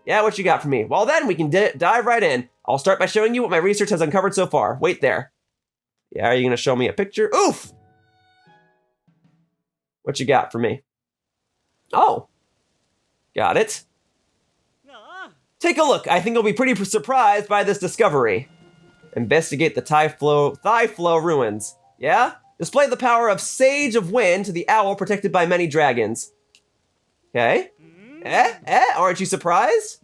Yeah, what you got for me? Well then, we can dive right in. I'll start by showing you what my research has uncovered so far. Wait there. Yeah, are you gonna show me a picture? Oof! What you got for me? Oh. Got it. Take a look. I think you'll be pretty surprised by this discovery. Investigate the Thyphlo ruins. Yeah? Display the power of Sage of Wind to the owl protected by many dragons. Okay. Aren't you surprised?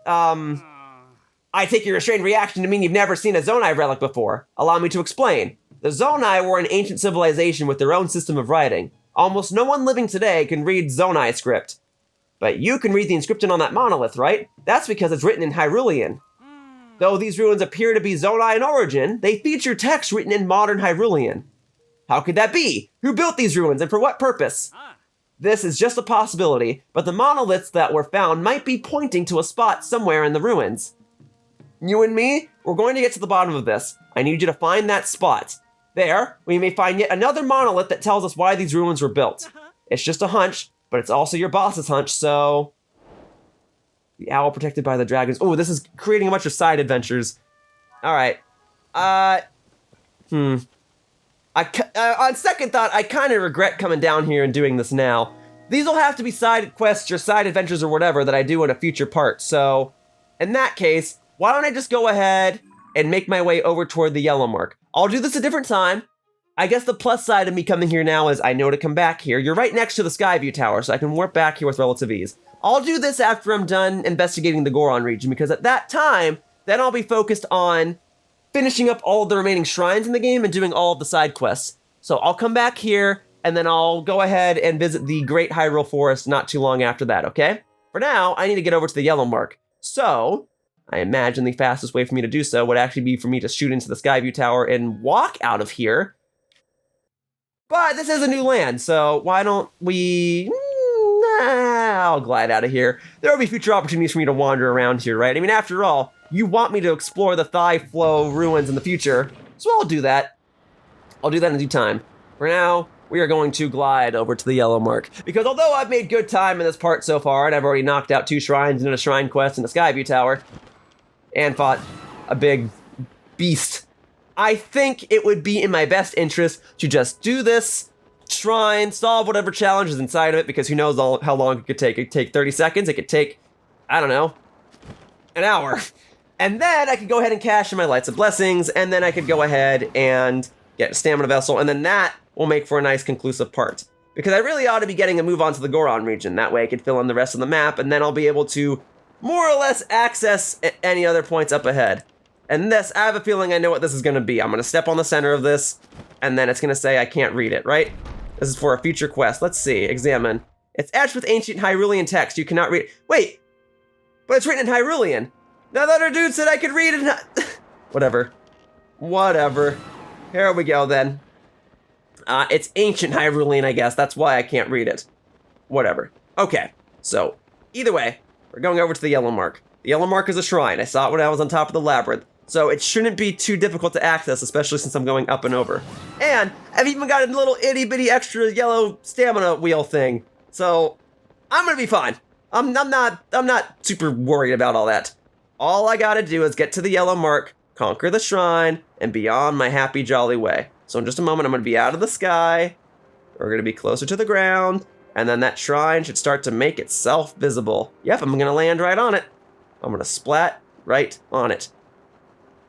I take your restrained reaction to mean you've never seen a Zonai relic before. Allow me to explain. The Zonai were an ancient civilization with their own system of writing. Almost no one living today can read Zonai script. But you can read the inscription on that monolith, right? That's because it's written in Hyrulean. Though these ruins appear to be Zonai in origin, they feature text written in modern Hyrulean. How could that be? Who built these ruins and for what purpose? This is just a possibility, but the monoliths that were found might be pointing to a spot somewhere in the ruins. You and me, we're going to get to the bottom of this. I need you to find that spot. There, we may find yet another monolith that tells us why these ruins were built. It's just a hunch, but it's also your boss's hunch, so... The owl protected by the dragons. Oh, this is creating a bunch of side adventures. Alright. On second thought, I kind of regret coming down here and doing this now. These will have to be side quests or side adventures or whatever that I do in a future part, so... In that case, why don't I just go ahead and make my way over toward the yellow mark. I'll do this a different time. I guess the plus side of me coming here now is I know to come back here. You're right next to the Skyview tower, so I can warp back here with relative ease. I'll do this after I'm done investigating the Goron region, because at that time, then I'll be focused on finishing up all of the remaining shrines in the game and doing all of the side quests. So I'll come back here, and then I'll go ahead and visit the Great Hyrule Forest not too long after that, okay? For now, I need to get over to the yellow mark. So, I imagine the fastest way for me to do so would actually be for me to shoot into the Skyview tower and walk out of here. But this is a new land, so why don't we... I'll glide out of here. There will be future opportunities for me to wander around here, right? I mean, after all, you want me to explore the Thyphlo ruins in the future, so I'll do that. I'll do that in due time. For now, we are going to glide over to the yellow mark, because although I've made good time in this part so far, and I've already knocked out 2 shrines and a shrine quest in the Skyview tower, and fought a big beast, I think it would be in my best interest to just do this shrine, solve whatever challenge is inside of it, because who knows how long it could take. It could take 30 seconds, it could take, I don't know, an hour. And then I could go ahead and cash in my Lights of Blessings, and then I could go ahead and get a Stamina Vessel, and then that will make for a nice conclusive part. Because I really ought to be getting a move on to the Goron region. That way I could fill in the rest of the map, and then I'll be able to more or less access any other points up ahead. And this, I have a feeling I know what this is going to be. I'm going to step on the center of this, and then it's going to say I can't read it, right? This is for a future quest. Let's see. Examine. It's etched with ancient Hyrulean text. You cannot read... Wait! But it's written in Hyrulean. Now that other dude said I could read it. Whatever. Whatever. Here we go, then. It's ancient Hyrulean, I guess. That's why I can't read it. Whatever. Okay. So, either way, we're going over to the yellow mark. The yellow mark is a shrine. I saw it when I was on top of the labyrinth. So it shouldn't be too difficult to access, especially since I'm going up and over. And I've even got a little itty-bitty extra yellow stamina wheel thing. So I'm gonna be fine. I'm not super worried about all that. All I gotta do is get to the yellow mark, conquer the shrine, and be on my happy, jolly way. So in just a moment, I'm gonna be out of the sky. We're gonna be closer to the ground. And then that shrine should start to make itself visible. Yep, I'm gonna land right on it. I'm gonna splat right on it.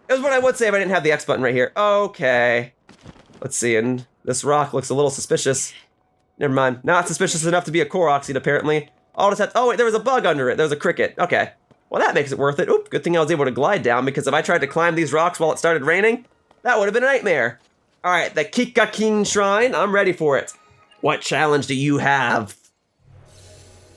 It was what I would say if I didn't have the X button right here. Okay. Let's see, and this rock looks a little suspicious. Never mind. Not suspicious enough to be a Korok seed, apparently. I'll just have to, oh wait, there was a bug under it. There was a cricket. Okay. Well, that makes it worth it. Oop, good thing I was able to glide down, because if I tried to climb these rocks while it started raining, that would have been a nightmare. Alright, the Kikakin Shrine. I'm ready for it. What challenge do you have?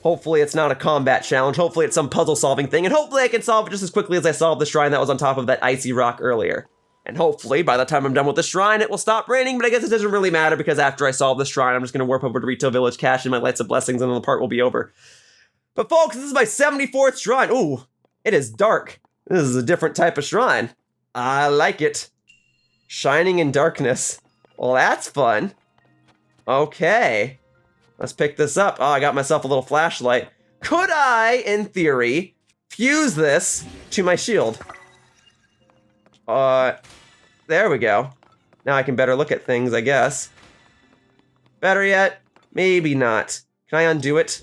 Hopefully it's not a combat challenge. Hopefully it's some puzzle solving thing. And hopefully I can solve it just as quickly as I solved the shrine that was on top of that icy rock earlier. And hopefully by the time I'm done with the shrine, it will stop raining. But I guess it doesn't really matter because after I solve the shrine, I'm just going to warp over to Retail Village, cash in my Lights of Blessings, and then the part will be over. But folks, this is my 74th shrine. Ooh, it is dark. This is a different type of shrine. I like it. Shining in darkness. Well, that's fun. Okay. Let's pick this up. Oh, I got myself a little flashlight. Could I, in theory, fuse this to my shield? There we go. Now I can better look at things, I guess. Better yet, maybe not. Can I undo it?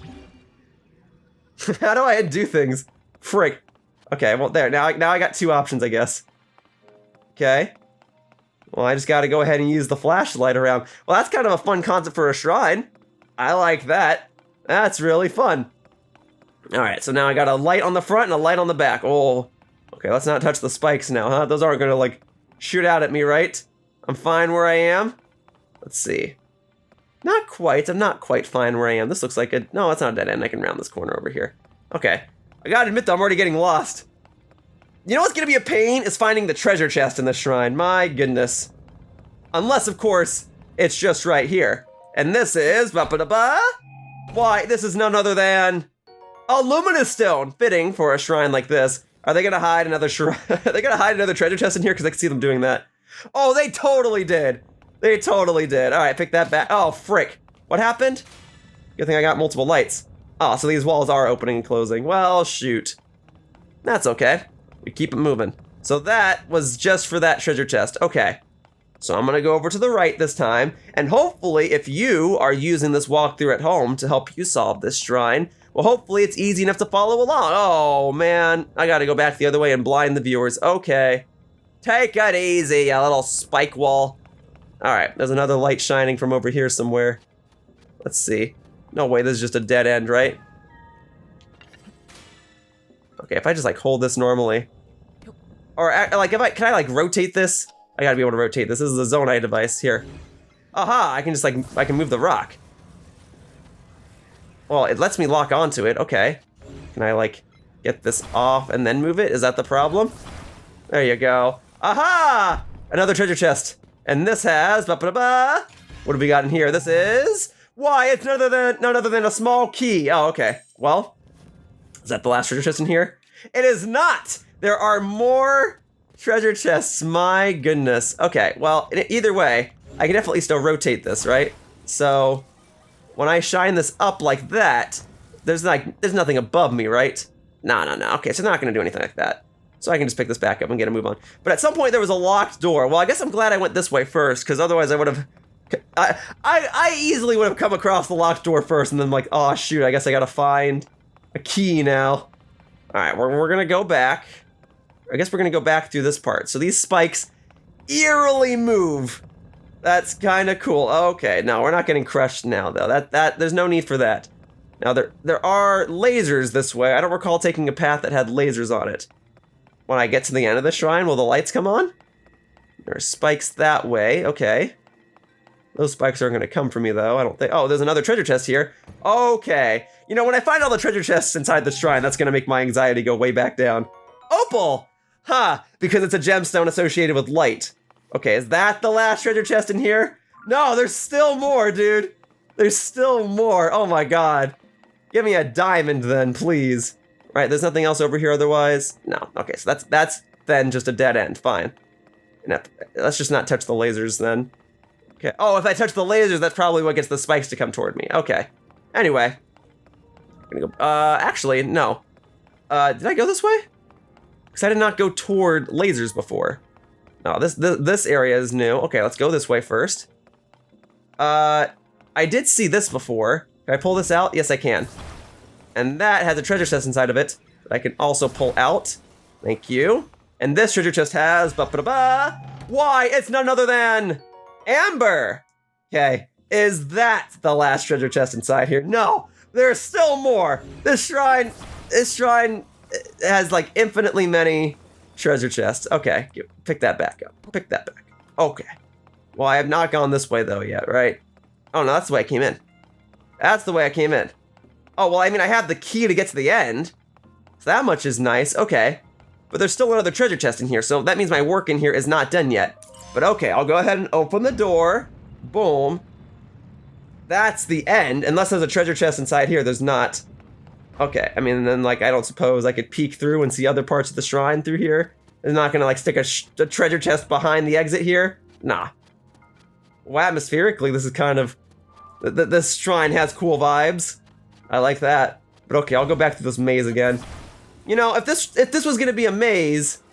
How do I undo things? Frick. Okay, well, there. Now I got two options, I guess. Okay. Well, I just gotta go ahead and use the flashlight around. Well, that's kind of a fun concept for a shrine. I like that. That's really fun. Alright, so now I got a light on the front and a light on the back. Oh, okay, let's not touch the spikes now, huh? Those aren't gonna, like, shoot out at me, right? I'm fine where I am. Let's see. Not quite. I'm not quite fine where I am. This looks like a... No, it's not a dead end. I can round this corner over here. Okay. I gotta admit, though, I'm already getting lost. You know what's gonna be a pain? Is finding the treasure chest in the shrine. My goodness. Unless, of course, it's just right here. And this is... Ba-ba-da-ba. Why, this is none other than... a luminous stone! Fitting for a shrine like this. Are they gonna hide another shrine? Are they gonna hide another treasure chest in here? Because I can see them doing that. Oh, they totally did! They totally did. Alright, pick that back. Oh, frick. What happened? Good thing I got multiple lights. Oh, so these walls are opening and closing. Well, shoot. That's okay. We keep it moving. So that was just for that treasure chest. Okay. So I'm gonna go over to the right this time, and hopefully if you are using this walkthrough at home to help you solve this shrine, well, hopefully it's easy enough to follow along. Oh, man. I gotta go back the other way and blind the viewers. Okay. Take it easy, a little spike wall. Alright, there's another light shining from over here somewhere. Let's see. No way, this is just a dead end, right? Okay, if I just, like, hold this normally. Or, like, can I, like, rotate this? I gotta be able to rotate this. This is a Zonai device. Here. Aha! I can just, like, I can move the rock. Well, it lets me lock onto it. Okay. Can I, like, get this off and then move it? Is that the problem? There you go. Aha! Another treasure chest. And this has... Ba-ba-ba. What have we got in here? This is... Why, it's none other than a small key. Oh, okay. Well, is that the last treasure chest in here? It is not! There are more treasure chests. My goodness. Okay, well, either way, I can definitely still rotate this, right? So... when I shine this up like that, there's nothing above me, right? No. Okay, so I'm not gonna do anything like that. So I can just pick this back up and get a move on. But at some point there was a locked door. Well, I guess I'm glad I went this way first, because otherwise I would have... I easily would have come across the locked door first and then like, oh shoot, I guess I gotta find a key now. Alright, we're gonna go back. I guess we're gonna go back through this part. So these spikes eerily move. That's kind of cool. Okay, no, we're not getting crushed now, though. There's no need for that. Now, there are lasers this way. I don't recall taking a path that had lasers on it. When I get to the end of the shrine, will the lights come on? There are spikes that way. Okay. Those spikes aren't going to come for me, though. I don't think... Oh, there's another treasure chest here. Okay. You know, when I find all the treasure chests inside the shrine, that's going to make my anxiety go way back down. Opal! Huh, because it's a gemstone associated with light. Okay, is that the last treasure chest in here? No, there's still more, dude. There's still more. Oh my god. Give me a diamond then, please. Right, there's nothing else over here otherwise? No. Okay, so that's then just a dead end. Fine. Let's just not touch the lasers then. Okay. Oh, if I touch the lasers, that's probably what gets the spikes to come toward me. Okay. Anyway. I'm gonna go... actually, no. Did I go this way? Because I did not go toward lasers before. No, this area is new. Okay, let's go this way first. I did see this before. Can I pull this out? Yes, I can. And that has a treasure chest inside of it that I can also pull out. Thank you. And this treasure chest has... Ba-ba-da-ba. Why, it's none other than... Amber! Okay, is that the last treasure chest inside here? No, there's still more. This shrine has like infinitely many treasure chests. Okay, pick that back up. Pick that back. Okay. Well, I have not gone this way though yet, right? Oh no, that's the way I came in. That's the way I came in. Oh, well, I mean, I have the key to get to the end. So that much is nice, okay. But there's still another treasure chest in here, so that means my work in here is not done yet. But okay, I'll go ahead and open the door. Boom. That's the end, unless there's a treasure chest inside here. There's not. Okay, I mean, then, like, I don't suppose I could peek through and see other parts of the shrine through here? They're not gonna, like, stick a treasure chest behind the exit here? Nah. Well, atmospherically, this is kind of... This shrine has cool vibes. I like that. But okay, I'll go back to this maze again. You know, if this was gonna be a maze,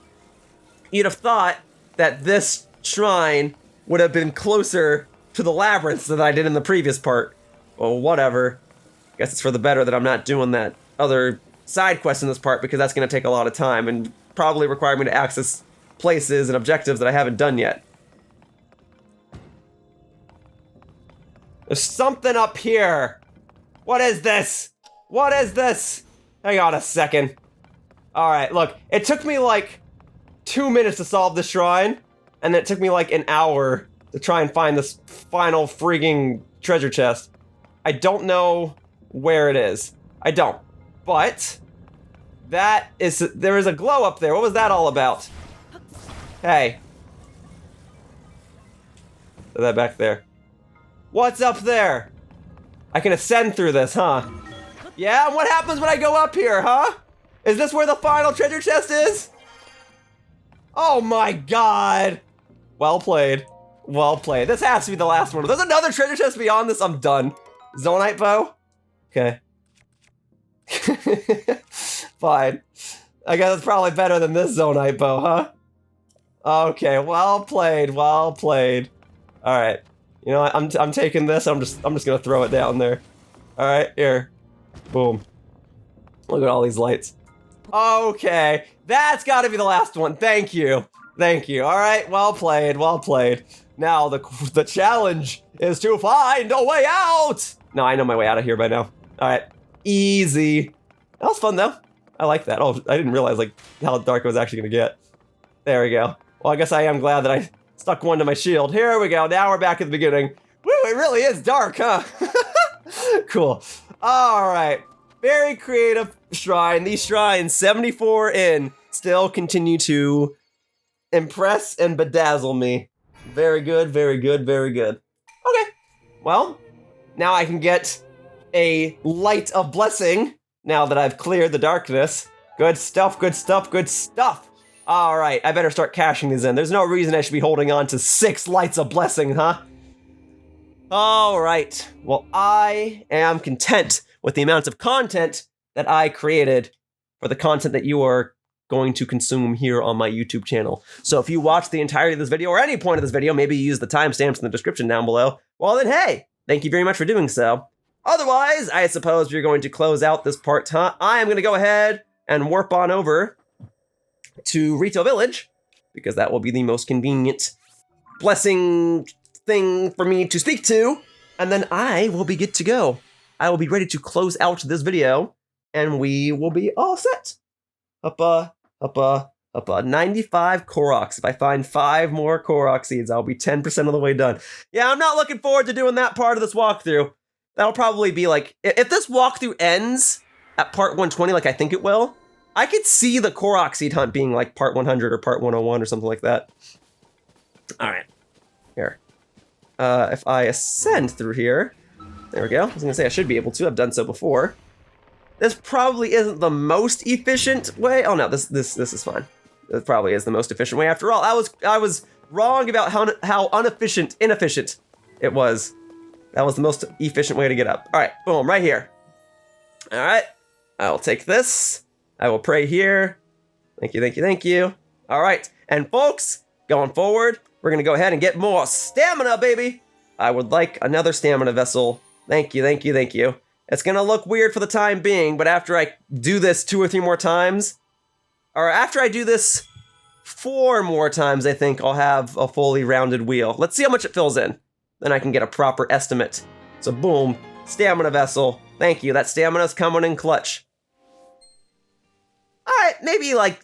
you'd have thought that this shrine would have been closer to the labyrinth than I did in the previous part. Well, whatever. Guess it's for the better that I'm not doing that other side quest in this part, because that's gonna take a lot of time and probably require me to access places and objectives that I haven't done yet. There's something up here. What is this? What is this? Hang on a second. All right, look, it took me like 2 minutes to solve the shrine, and then it took me like an hour to try and find this final freaking treasure chest. I don't know where it is. I don't. But there is a glow up there. What was that all about? Hey. Put that back there. What's up there? I can ascend through this, huh? Yeah, what happens when I go up here, huh? Is this where the final treasure chest is? Oh my god. Well played. Well played. This has to be the last one. If there's another treasure chest beyond this, I'm done. Zonite bow? Okay. Fine. I guess it's probably better than this Zonite bow, huh? Okay, well played, well played. Alright. You know what, I'm taking this, I'm just gonna throw it down there. Alright, here. Boom. Look at all these lights. Okay, that's gotta be the last one. Thank you. Thank you. Alright, well played, well played. Now, the challenge is to find a way out! No, I know my way out of here by now. Alright, easy. That was fun, though. I like that. Oh, I didn't realize, like, how dark it was actually gonna get. There we go. Well, I guess I am glad that I stuck one to my shield. Here we go. Now we're back at the beginning. Woo, it really is dark, huh? Cool. Alright. Very creative shrine. These shrines, 74 in, still continue to impress and bedazzle me. Very good, very good, very good. Okay. Well, now I can get a light of blessing now that I've cleared the darkness. Good stuff, good stuff, good stuff. All right, I better start cashing these in. There's no reason I should be holding on to 6 lights of blessing, huh? All right, well, I am content with the amount of content that I created for the content that you are going to consume here on my YouTube channel. So if you watch the entirety of this video or any point of this video, maybe you use the timestamps in the description down below, well then hey, thank you very much for doing so. Otherwise, I suppose we're going to close out this part, huh? I am going to go ahead and warp on over to Retail Village, because that will be the most convenient blessing thing for me to speak to, and then I will be good to go. I will be ready to close out this video, and we will be all set. Up 95 Korok. If I find 5 more Korok seeds, I'll be 10% of the way done. Yeah, I'm not looking forward to doing that part of this walkthrough. That'll probably be like, if this walkthrough ends at part 120 like I think it will, I could see the Korok seed hunt being like part 100 or part 101 or something like that. All right, here. If I ascend through here, there we go. I was gonna say I should be able to, I've done so before. This probably isn't the most efficient way. Oh no, this is fine. It probably is the most efficient way after all. I was wrong about how inefficient it was. That was the most efficient way to get up. All right, boom, right here. All right, I will take this. I will pray here. Thank you, thank you, thank you. All right, and folks, going forward, we're gonna go ahead and get more stamina, baby. I would like another stamina vessel. Thank you, thank you, thank you. It's gonna look weird for the time being, but after I do this 2 or 3 more times, or after I do this 4 more times, I think I'll have a fully rounded wheel. Let's see how much it fills in. Then I can get a proper estimate. So boom, stamina vessel. Thank you, that stamina's coming in clutch. All right, maybe like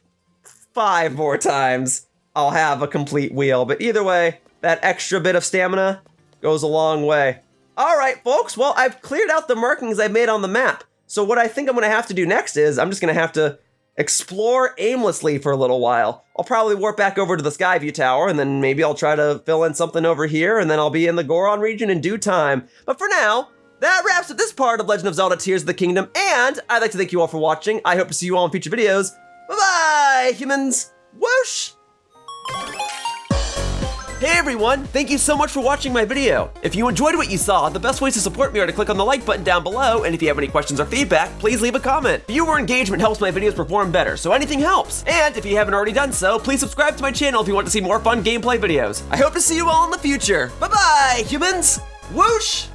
5 more times I'll have a complete wheel, but either way, that extra bit of stamina goes a long way. All right, folks, well, I've cleared out the markings I made on the map. So what I think I'm gonna have to do next is I'm just gonna have to explore aimlessly for a little while. I'll probably warp back over to the Skyview Tower, and then maybe I'll try to fill in something over here, and then I'll be in the Goron region in due time. But for now, that wraps up this part of Legend of Zelda Tears of the Kingdom, and I'd like to thank you all for watching. I hope to see you all in future videos. Bye-bye, humans! Whoosh! Hey everyone, thank you so much for watching my video. If you enjoyed what you saw, the best ways to support me are to click on the like button down below, and if you have any questions or feedback, please leave a comment. Viewer engagement helps my videos perform better, so anything helps. And if you haven't already done so, please subscribe to my channel if you want to see more fun gameplay videos. I hope to see you all in the future. Bye-bye, humans! Whoosh!